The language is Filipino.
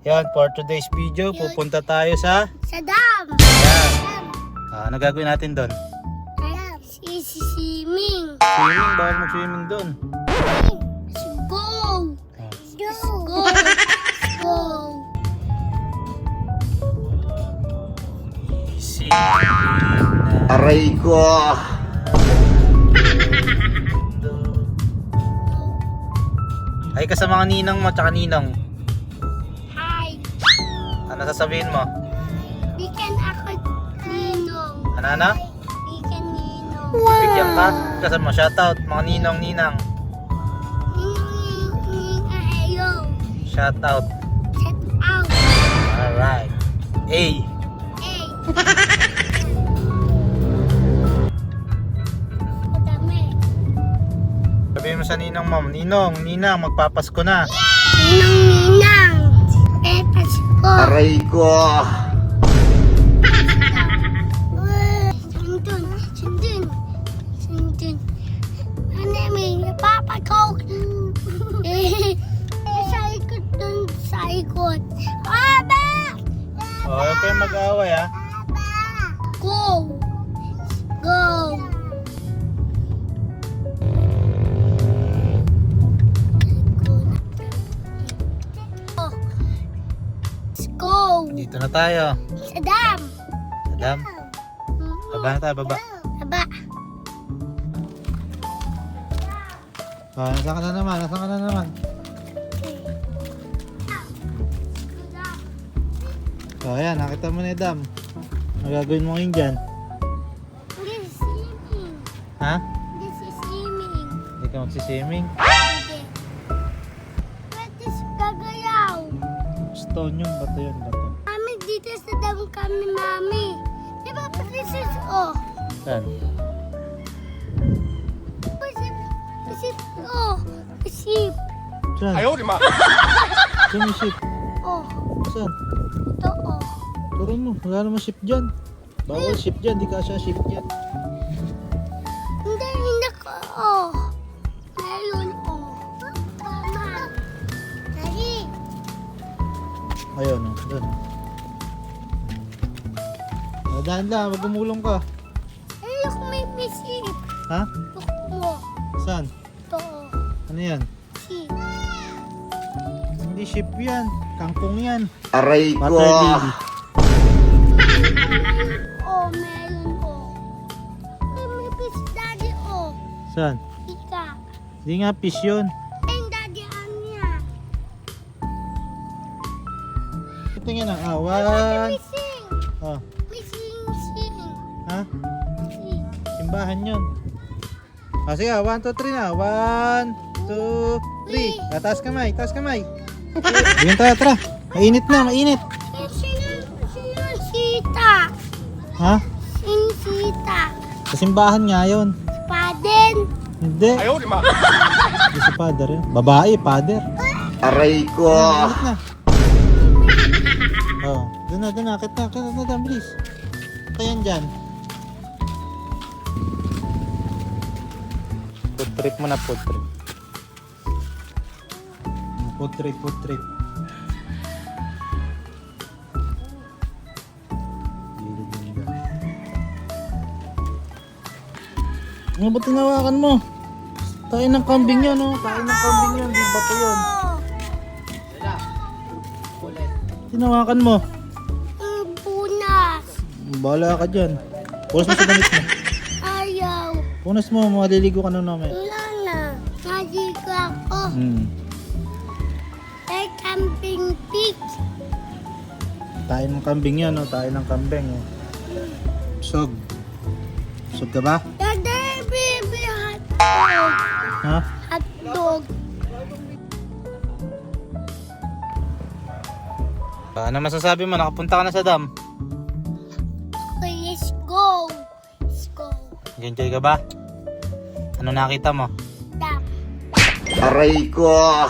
Yan, for today's video, pupunta tayo sa dam. Yan. Ano gagawin natin doon? Swimming. Swimming, bawal mag-swimming doon. Let's go. Let's go. Let's go. Aray ko! Ay ka sa mga ninang mo tsaka ninong. Hi. Ano sasabihin mo? Weekend ako ninong. Ano? Weekend ninong. Bigyan ka? Kasama mo, shoutout mga ninong ninang. Ninong ayo. Shoutout. Set out. Alright. Hey. Hey. Madami. Sabihin mo sa ninong mo, ninang, magpapasko na. Ninang. Pepas ko. Aray ko! Sundun. Ano may Papa Coke? Sa ikot dun, sa ikot. Aba! Oh, huwag kayong mag-away ha. Go! Go! Let's go! Dito na tayo. Sa dam! Adam, baba na tayo, baba. Aba! Oh, nasaan ka na naman, nasaan ka na naman? Oh, ayan, nakita mo na yung dam. Ano gagawin mo ngayon dyan? This is swimming. Ha? This is swimming. Hindi ka magsiswimming? Hindi. Pwede gagayaw. Stone yun, bato yun, bato. Mami, dito sa dam kami, mami. Di ba, princess? Oh. Saan? Pasip. Oh. Pasip. Saan? Ayaw di ma! Saan yung ship? Oh. Saan? Ito, oh. Turo mo, wala naman ship dyan. Bawal ship dyan, di ka siya ship dyan. Hindi ko, oh. Meron, oh. Tama. Dali. Ayun, oh, doon. Oh, dahan lang, wag gumulong ka. Look, may pasip. Ha? Look mo. Saan? Ito, oh. Ano yan? Pasip. Hindi ship yan, kangkong yan. Aray ko! Water lily. Oh, meron, oh. May fish, daddy, oh. Saan? Ika. Hindi nga fish yun. And daddy, Anya. Tingin ang awan. Missing. Oh, Missing. ha? Missing. Simbahan yun. Ah, sige, 1, 2, 3 na. 1, 2, 3. Taas kamay, taas kamay. Sige, tara. Mainit na, mainit. Sino sita? Ha? Sino sita? Sa simbahan nga yun. Paden. Hindi. Ayaw di ma! Hindi si father yun. Babae, father. Aray ko! Mainit na. Oh, doon na. Kita na, bilis. Kaya yan dyan. Food trip mo na, food trip. Food trip. Ano ba tinawakan mo? Tayo ng kambing yun, oh. Tayo ng kambing yun, di ba to yun? Tinawakan mo. Punas. Bahala ka dyan. Punas mo sa damit mo. Ayaw. Punas mo, maliligo ka na namin. Wala na. Naligo ako. Ay, camping pig. Tayo ng kambing yan, oh. Tayo ng kambing, oh. Sog. Sog ka ba? Daddy, baby, hotdog. Ha? Hotdog. Ano masasabi mo? Nakapunta ka na sa dam. Okay, let's go. Let's go. Enjoy ka ba? Ano nakita mo? Dam. Aray ko!